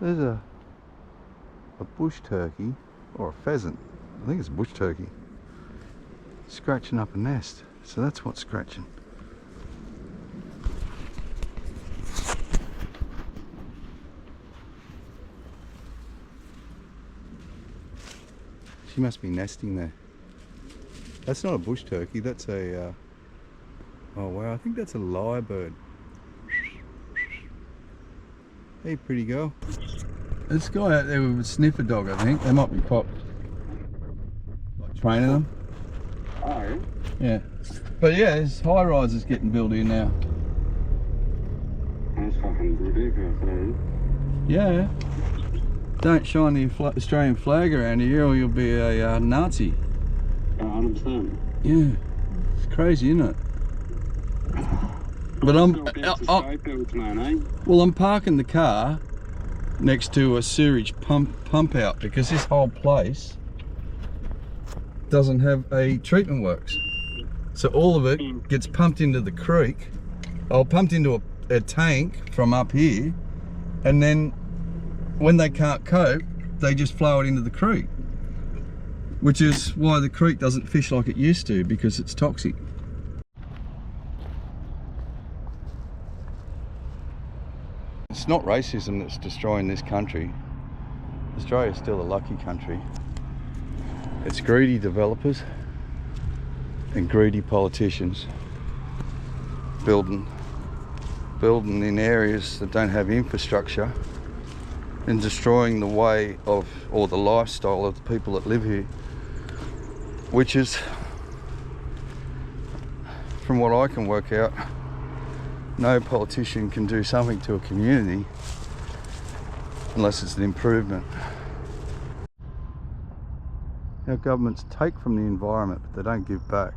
There's a bush turkey, or a pheasant, I think it's a bush turkey, scratching up a nest. So that's what's scratching. She must be nesting there. That's not a bush turkey, that's a oh wow, I think that's a lyrebird. Hey pretty girl. This guy out there with a sniffer dog, I think. They might be cops. Like training them. Oh. Yeah. But yeah, there's high rises getting built here now. That's fucking ridiculous, eh? Yeah. Don't shine the Australian flag around here or you'll be a Nazi. 100%. Yeah. It's crazy, isn't it? But I'm parking the car next to a sewage pump out because this whole place doesn't have a treatment works. So all of it gets pumped into the creek, or pumped into a tank from up here, and then when they can't cope, they just flow it into the creek. Which is why the creek doesn't fish like it used to, because it's toxic. It's not racism that's destroying this country. Australia's still a lucky country. It's greedy developers and greedy politicians building in areas that don't have infrastructure and destroying the way of, or the lifestyle of the people that live here, which is, from what I can work out, no politician can do something to a community unless it's an improvement. Our governments take from the environment, but they don't give back.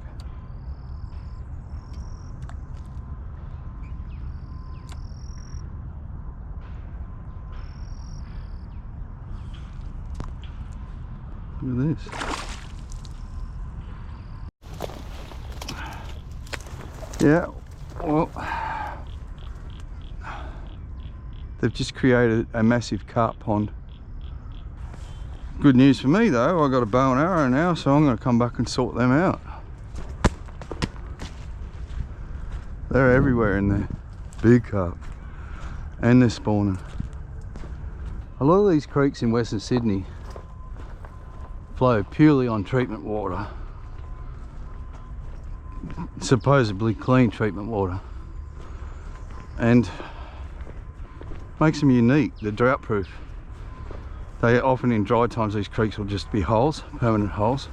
Look at this. Yeah, well, they've just created a massive carp pond. Good news for me though, I got a bow and arrow now, so I'm going to come back and sort them out. They're everywhere in there, big carp, and they're spawning. A lot of these creeks in Western Sydney flow purely on treatment water, supposedly clean treatment water, and makes them unique. They're drought proof. They often, in dry times, these creeks will just be holes, permanent holes,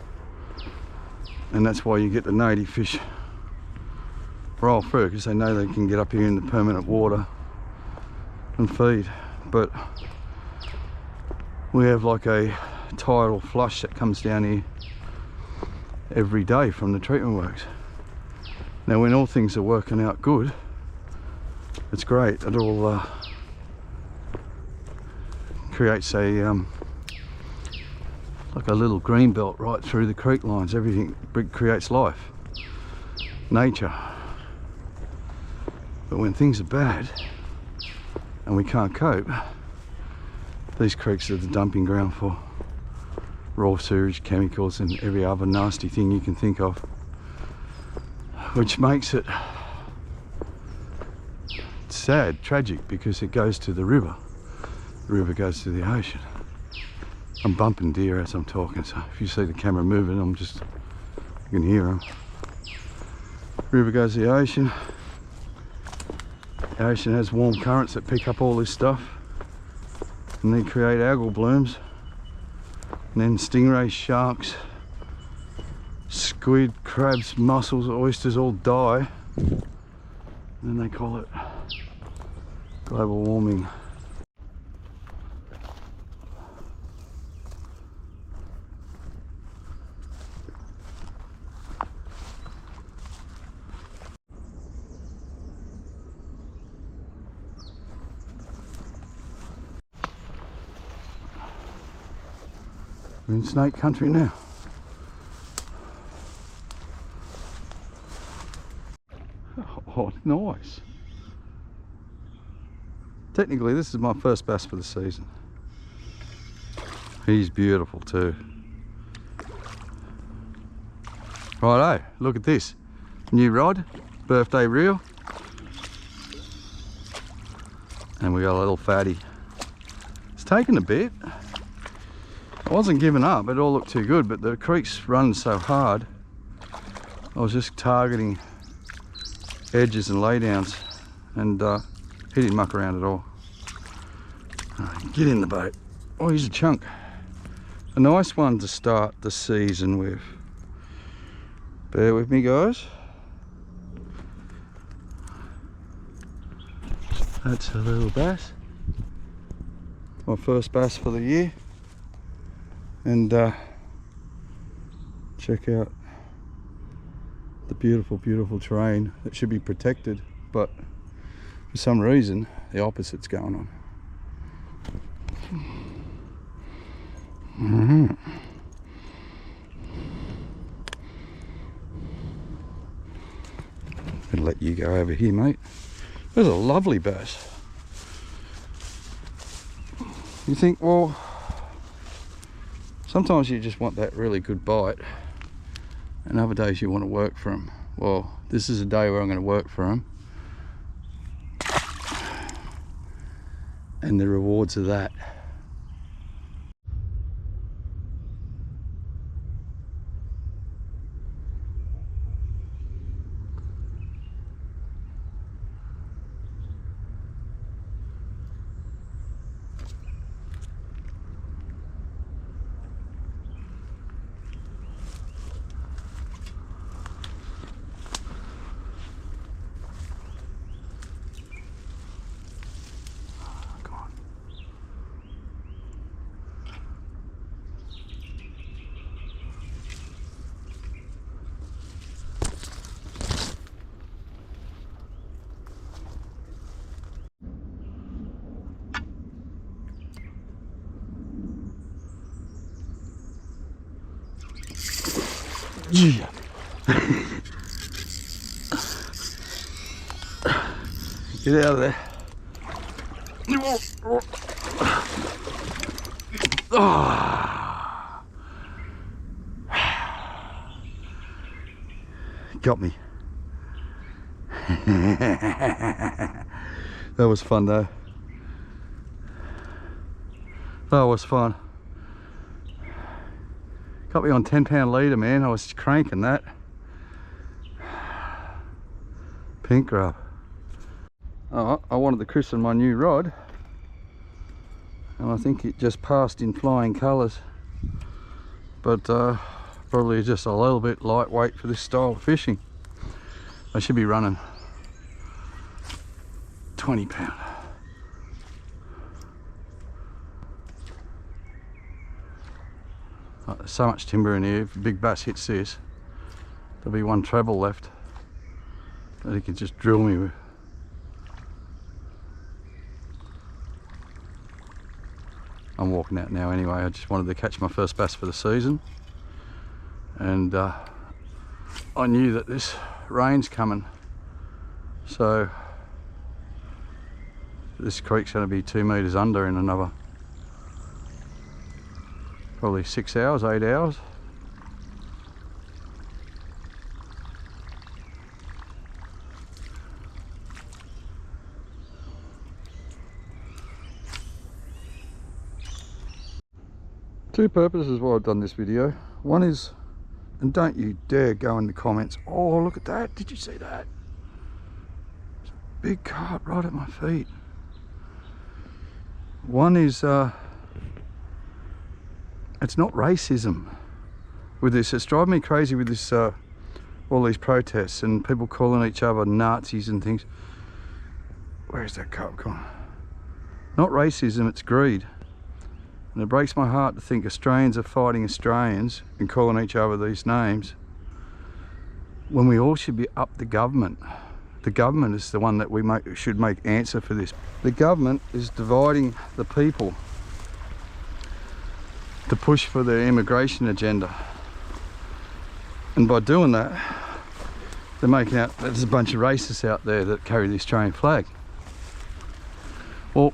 and that's why you get the native fish roll through, because they know they can get up here in the permanent water and feed. But we have like a tidal flush that comes down here every day from the treatment works. Now when all things are working out good, it's great. It all creates a like a little green belt right through the creek lines. Everything creates life, nature. But when things are bad and we can't cope, these creeks are the dumping ground for raw sewage, chemicals and every other nasty thing you can think of, which makes it sad, tragic, because it goes to the river. The river goes to the ocean. I'm bumping deer as I'm talking, so if you see the camera moving, you can hear them. River goes to the ocean. The ocean has warm currents that pick up all this stuff and they create algal blooms, and then stingrays, sharks, squid, crabs, mussels, oysters all die, and then they call it global warming. We're in snake country now. Oh, nice. Technically, this is my first bass for the season. He's beautiful too. Righto, look at this. New rod, birthday reel. And we got a little fatty. It's taken a bit. I wasn't giving up, it all looked too good, but the creeks run so hard. I was just targeting edges and laydowns, and he didn't muck around at all. Get in the boat. Oh, he's a chunk. A nice one to start the season with. Bear with me, guys. That's a little bass. My first bass for the year. And check out the beautiful, beautiful terrain that should be protected, but for some reason the opposite's going on. I'll let you go over here, mate. There's a lovely bass. You think, well, sometimes you just want that really good bite, and other days you want to work for them. Well, this is a day where I'm going to work for them, and the rewards of that. Yeah. Get out of there. Oh. Got me. That was fun though. That was fun. Got me on 10-pound leader, man. I was cranking that. Pink grub. Oh, I wanted to christen my new rod, and I think it just passed in flying colours, but probably just a little bit lightweight for this style of fishing. I should be running 20-pound. There's so much timber in here. If a big bass hits this, there'll be one treble left that he can just drill me with. I'm walking out now anyway. I just wanted to catch my first bass for the season, and I knew that this rain's coming, so this creek's going to be 2 meters under in another probably 6 hours, 8 hours. Two purposes why I've done this video. One is, and don't you dare go in the comments, oh look at that, did you see that? Big carp right at my feet. One is it's not racism with this. It's driving me crazy with this all these protests and people calling each other Nazis and things. Where's that carp gone? Not racism, it's greed. And it breaks my heart to think Australians are fighting Australians and calling each other these names when we all should be up the government. The government is the one that we should make answer for this. The government is dividing the people to push for their immigration agenda, and by doing that they're making out that there's a bunch of racists out there that carry the Australian flag. Well,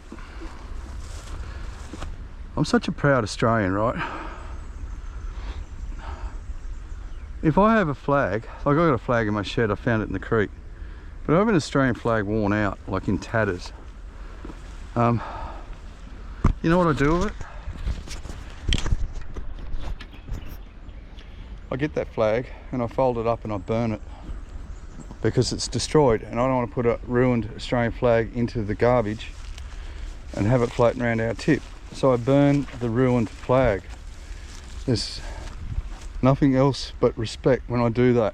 I'm such a proud Australian, right? If I have a flag, like I got a flag in my shed, I found it in the creek. But I have an Australian flag worn out, like in tatters. You know what I do with it? I get that flag and I fold it up and I burn it because it's destroyed, and I don't want to put a ruined Australian flag into the garbage and have it floating around our tip. So I burn the ruined flag. There's nothing else but respect when I do that.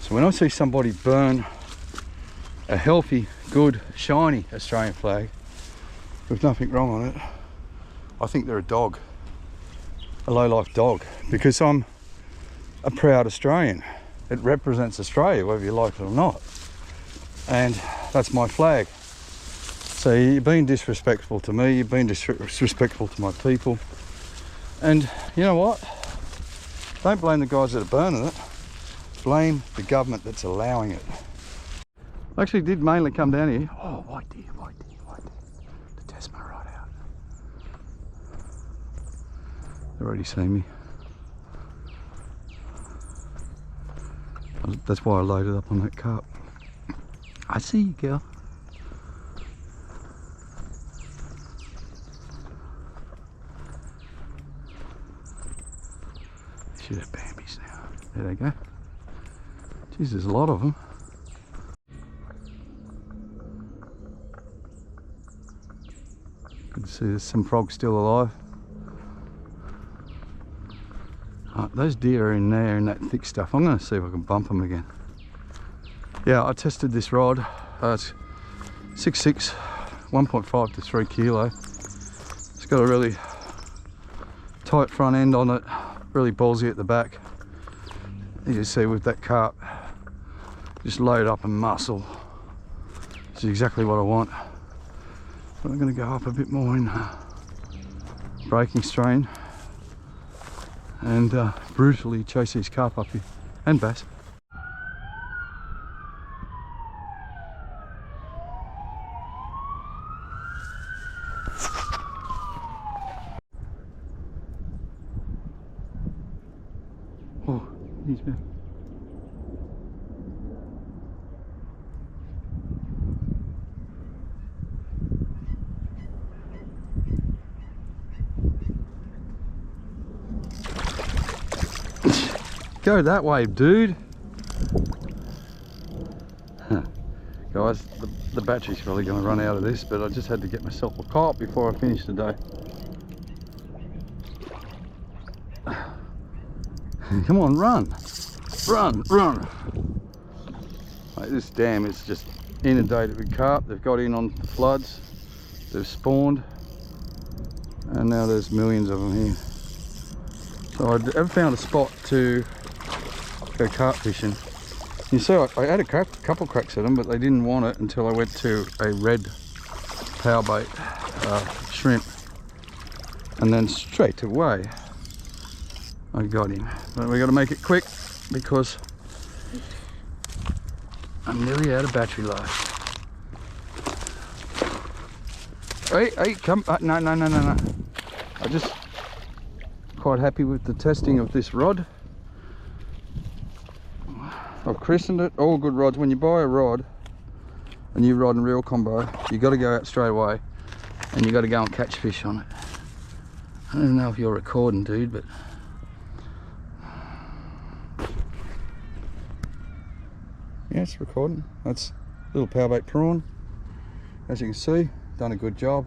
So when I see somebody burn a healthy, good, shiny Australian flag with nothing wrong on it, I think they're a dog, a low-life dog, because I'm a proud Australian. It represents Australia, whether you like it or not, and that's my flag. So you're being disrespectful to me, you've been disrespectful to my people, and you know what? Don't blame the guys that are burning it, blame the government that's allowing it. I actually did mainly come down here. Oh, white deer, white deer, white deer. To test my rod out. They've already seen me. That's why I loaded up on that carp. I see you, girl. Should have bambies now. There they go. Jeez, there's a lot of them. Good to see there's some frogs still alive. Those deer are in there in that thick stuff. I'm going to see if I can bump them again. Yeah, I tested this rod. It's 6'6", 1.5 to 3 kilo. It's got a really tight front end on it, really ballsy at the back. You can see with that carp, just load up and muscle. This is exactly what I want. But I'm going to go up a bit more in breaking strain and brutally chase these carp up here, and bass. Oh, he's been. Go that way, dude. Huh. Guys, the battery's probably going to run out of this, but I just had to get myself a carp before I finish the day. Come on, run. Run, run. Like, this dam is just inundated with carp. They've got in on the floods. They've spawned. And now there's millions of them here. So I've found a spot to go carp fishing. You see, I had a couple cracks at them, but they didn't want it until I went to a red power bait shrimp, and then straight away I got him. But we got to make it quick because I'm nearly out of battery life. Hey, come! No. I just quite happy with the testing of this rod. I've christened it All Good Rods. When you buy a rod, a new rod and reel combo, you got to go out straight away and you got to go and catch fish on it. I don't even know if you're recording, dude, but yeah, it's recording. That's a little powerbait prawn. As you can see, done a good job.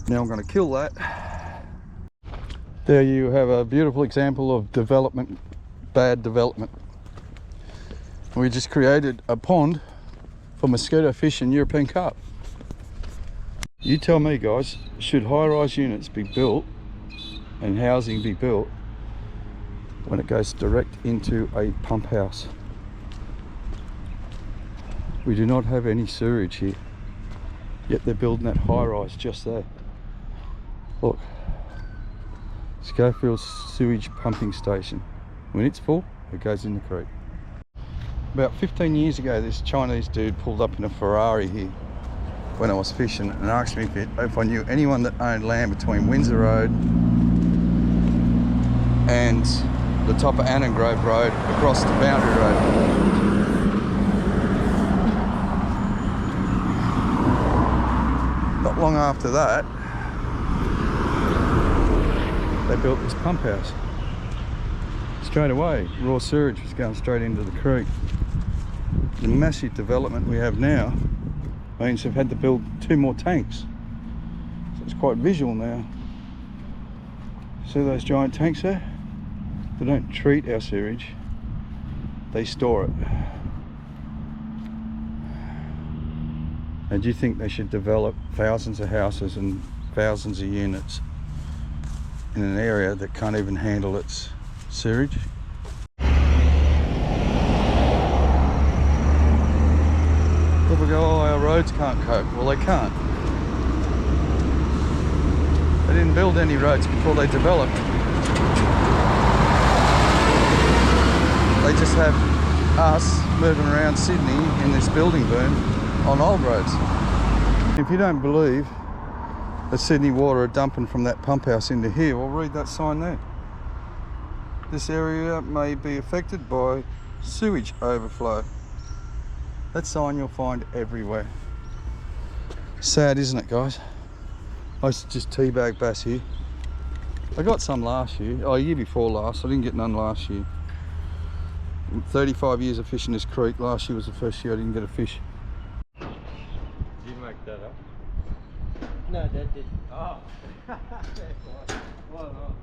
Now I'm going to kill that. There you have a beautiful example of development, bad development. We just created a pond for mosquito fish and European carp. You tell me, guys, should high-rise units be built and housing be built when it goes direct into a pump house? We do not have any sewage here, yet they're building that high-rise just there. Look, Schofield sewage pumping station. When it's full, it goes in the creek. About 15 years ago, this Chinese dude pulled up in a Ferrari here. when I was fishing and asked me if I knew anyone that owned land between Windsor Road and the top of Annengrove Road across the Boundary Road. Not long after that, they built this pump house. Straight away, raw sewage was going straight into the creek. The massive development we have now means they've had to build 2 more tanks. So it's quite visual now. See those giant tanks there? They don't treat our sewage, they store it. And do you think they should develop thousands of houses and thousands of units in an area that can't even handle its sewage? People go, oh, our roads can't cope. Well, they can't. They didn't build any roads before they developed. They just have us moving around Sydney in this building boom on old roads. If you don't believe that Sydney water are dumping from that pump house into here, well, read that sign there. This area may be affected by sewage overflow. That sign you'll find everywhere. Sad, isn't it, guys? I used to just teabag bass here. I got some last year, year before last. I didn't get none last year. In 35 years of fishing this creek, last year was the first year I didn't get a fish. Did you make that up? No, that did. Oh. Why not?